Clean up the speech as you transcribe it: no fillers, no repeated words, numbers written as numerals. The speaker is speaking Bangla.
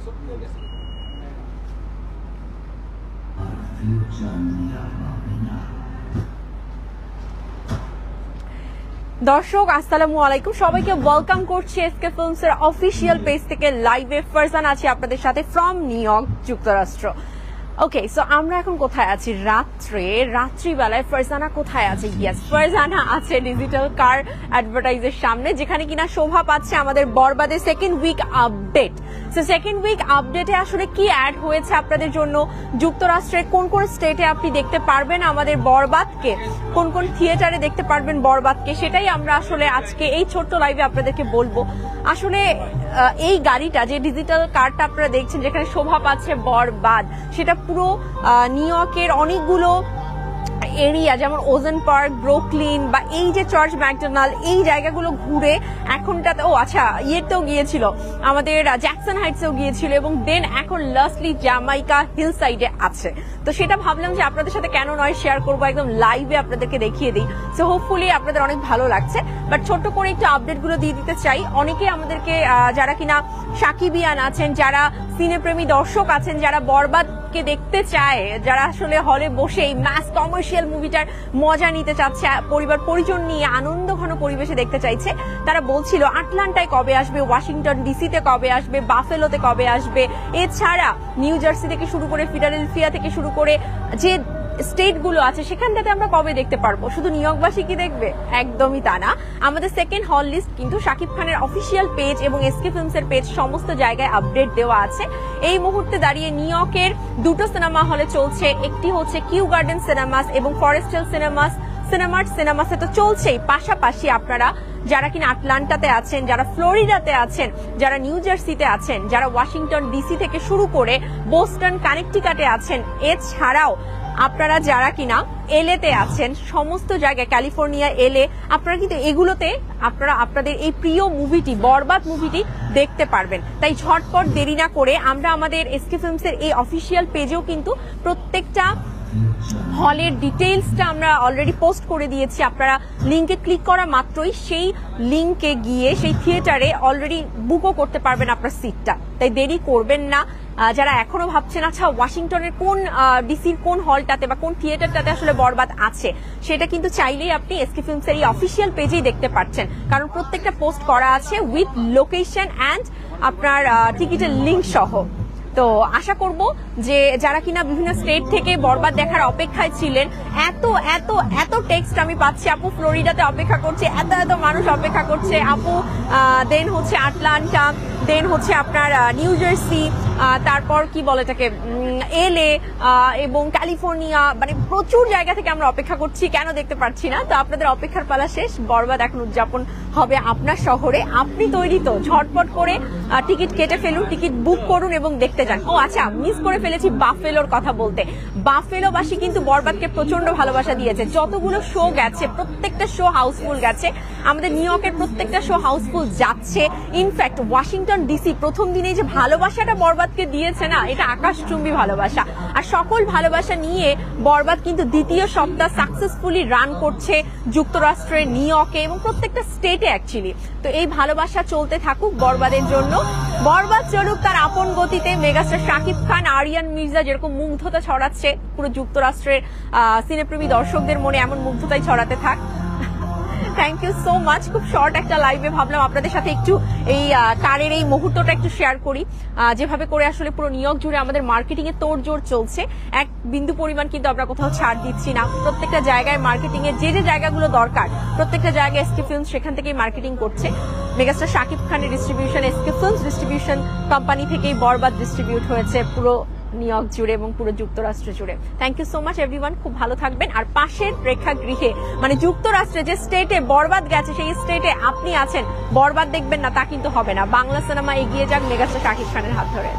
দর্শক আসসালামু আলাইকুম, সবাইকে ওয়েলকাম করছি এসকে ফিল্মস এর অফিসিয়াল পেজ থেকে লাইভে। ফারজানা আছি আপনাদের সাথে ফ্রম নিউ ইয়র্ক, যুক্তরাষ্ট্র। ওকে, সো আমরা এখন কোথায় আছি? রাত্রিবেলায় ফারজানা কোথায় আছে? ইয়েস, ফারজানা আছে ডিজিটাল কার অ্যাডভার্টাইজের সামনে, যেখানে কিনা শোভা পাচ্ছে আমাদের বরবাদের second week update. So second week আপডেটে আসলে কি অ্যাড হয়েছে আপনাদের জন্য, যুক্তরাষ্ট্রের কোন কোন স্টেটে আপনি দেখতে পারবেন আমাদের বরবাদকে, কোন কোন থিয়েটারে দেখতে পারবেন বরবাদকে, সেটাই আমরা আসলে আজকে এই ছোট্ট লাইভে আপনাদেরকে বলবো। আসলে এই গাড়িটা, যে ডিজিটাল কারটা আপনারা দেখছেন যেখানে শোভা পাচ্ছে বরবাদ, সেটা পুরো নিউ ইয়র্কের অনেকগুলো এরিয়া, যেমন ওজেন পার্ক, ব্রুকলিন বা এই যে চার্চ ম্যাকডোনাল্ড, এই জায়গাগুলো ঘুরে এখনটাতে ইয়েতেও গিয়েছিল, আমাদের জ্যাকসন হাইটসেও গিয়েছিল, এবং দেন এখন লাস্টলি জ্যামাইকা হিল সাইডে আছে। তো সেটা ভাবলাম যে আপনাদের সাথে কেন নয় শেয়ার করবো, একদম লাইভে আপনাদেরকে দেখিয়ে দিই। সো হোপফুলি আপনাদের অনেক ভালো লাগছে, বাট ছোট্ট করে একটু আপডেট গুলো দিয়ে দিতে চাই। অনেকে আমাদেরকে যারা কিনা সাকিবিয়ান আছেন, যারা সিনেপ্রেমী দর্শক আছেন, যারা বরবাদকে দেখতে চায়, যারা আসলে হলে বসে এই ম্যাস কমার্শিয়াল মুভিটার মজা নিতে চাচ্ছে, পরিবার পরিজন নিয়ে আনন্দ ঘন পরিবেশে দেখতে চাইছে, তারা বলছিল আটলান্টায় কবে আসবে, ওয়াশিংটন ডিসিতে কবে আসবে, বাফেলোতে কবে আসবে, এছাড়া নিউ জার্সি থেকে শুরু করে ফিলাডেলফিয়া থেকে শুরু করে যে স্টেট গুলো আছে সেখানটাতে আমরা কবে দেখতে পারবো। শুধু নিউ ইয়র্কবাসী কি দেখবে? একদমই তা না। আমাদের সেকেন্ড হল লিস্ট কিন্তু শাকিব খানের অফিসিয়াল পেজ এবং এসকে ফিল্মস এর পেজ সমস্ত জায়গায় আপডেট দেওয়া আছে। এই মুহূর্তে দাঁড়িয়ে নিউ ইয়র্কের দুটো সিনেমা হলে চলছে, একটি হচ্ছে কিউ গার্ডেন সিনেমাস এবং ফরেস্ট হিল সিনেমাসে তো চলছেই, পাশাপাশি আপনারা যারা কিনা আটলান্টাতে আছেন, যারা ফ্লোরিডাতে আছেন, যারা নিউ জার্সিতে আছেন, যারা ওয়াশিংটন ডিসি থেকে শুরু করে বোস্টন, কানেকটিকাটে আছেন, এছাড়াও আপনারা যারা কিনা এলএতে আছেন, সমস্ত জায়গায় ক্যালিফোর্নিয়া, এলএ, আপনারা কিন্তু এগুলোতে আপনারা আপনাদের এই প্রিয় মুভিটি, বরবাদ মুভিটি দেখতে পারবেন। তাই ঝটপট দেরি না করে আমরা আমাদের এসকে ফিল্মস এর এই অফিসিয়াল পেজেও কিন্তু প্রত্যেকটা হলের ডিটেইলসটা আমরা অলরেডি পোস্ট করে দিয়েছি। আপনারা লিঙ্কে ক্লিক করা মাত্রই সেই লিঙ্কে গিয়ে সেই থিয়েটারে অলরেডি বুকও করতে পারবেন আপনার সিটটা। তাই দেরি করবেন না। যারা এখনো ভাবছেন আচ্ছা ওয়াশিংটনের কোন ডিসির কোন হলটাতে বা কোন থিয়েটারটাতে আসলে বরবাদ আছে, সেটা কিন্তু চাইলেই আপনি এসকে ফিল্মস এর এই অফিসিয়াল পেজেই দেখতে পাচ্ছেন, কারণ প্রত্যেকটা পোস্ট করা আছে উইথ লোকেশন অ্যান্ড আপনার টিকিটের লিঙ্ক সহ। তো আশা করব যে যারা কিনা বিভিন্ন স্টেট থেকে বরবাদ দেখার অপেক্ষায় ছিলেন, এত টেক্সট আমি পাচ্ছি, আপু ফ্লোরিডাতে অপেক্ষা করছে, এত মানুষ অপেক্ষা করছে, আপু দেন হচ্ছে আটলান্টা, দেন হচ্ছে আপনার নিউ জার্সি, তারপর কি বলে এটাকে এলএ এবং ক্যালিফোর্নিয়া, মানে প্রচুর জায়গা থেকে আমরা অপেক্ষা করছি, কেন দেখতে পাচ্ছি না। তো আপনাদের অপেক্ষার পালা শেষ, বরবাদ এখন উদযাপন হবে আপনার শহরে। আপনি তৈরি তো? ঝটপট করে টিকিট কেটে ফেলুন, টিকিট বুক করুন এবং দেখতে যান। ও আচ্ছা, মিস করে ফেলেছি বাফেলোর কথা বলতে। বাফেলোবাসী কিন্তু বরবাদকে প্রচন্ড ভালোবাসা দিয়েছে, যতগুলো শো গেছে প্রত্যেকটা শো হাউসফুল গেছে, আমাদের নিউ ইয়র্কের প্রত্যেকটা শো হাউসফুল যাচ্ছে। ইনফ্যাক্ট ওয়াশিংটন ডিসি প্রথম দিনেই যে ভালোবাসাটা বরবাদকে দিয়েছে না, এটা আকাশচুম্বী ভালোবাসা। আর সকল ভালোবাসা নিয়ে বরবাদ কিন্তু দ্বিতীয় সপ্তাহ সাকসেসফুলি রান করছে যুক্তরাষ্ট্রের নিউ ইয়র্কে এবং প্রত্যেকটা স্টেটে অ্যাকচুয়ালি। তো এই ভালোবাসা চলতে থাকুক বরবাদের জন্য, বরবাদ চলুক তার আপন গতিতে। মেগাস্টার শাকিব খান, আরিয়ান মির্জা যেরকম মুগ্ধতা ছড়াচ্ছে পুরো যুক্তরাষ্ট্রের সিনেপ্রেমী দর্শকদের মনে, এমন মুগ্ধতাই ছড়াতে থাক। Thank you so much. খুব শর্ট একটা লাইভে ভাবলাম আপনাদের সাথে একটু এই কারের এই মুহূর্তটা একটু শেয়ার করি, যেভাবে করে আসলে পুরো নিউ ইয়র্ক জুড়ে আমাদের মার্কেটিং এ তোড়জোড় চলছে। এক বিন্দু পরিমাণ কিন্তু আমরা কোথাও ছাড় দিচ্ছি না, প্রত্যেকটা জায়গায় মার্কেটিং এর যে জায়গাগুলো দরকার প্রত্যেকটা জায়গায় এসকে ফিল্মস সেখান থেকেই মার্কেটিং করছে। মেগাস্টার শাকিব খানের distribution SK films distribution company থেকেই বরবাদ ডিস্ট্রিবিউট হয়েছে পুরো নিউ ইয়র্ক জুড়ে এবং পুরো যুক্তরাষ্ট্র জুড়ে। Thank you so much everyone, খুব ভালো থাকবেন। আর পাশের প্রেক্ষাগৃহে মানে যুক্তরাষ্ট্রে যে স্টেটে বরবাদ গেছে সেই স্টেটে আপনি আছেন, বরবাদ দেখবেন না তা কিন্তু হবে না। বাংলা সিনেমা এগিয়ে যাক মেগাস্টার শাকিব খানের হাত ধরে।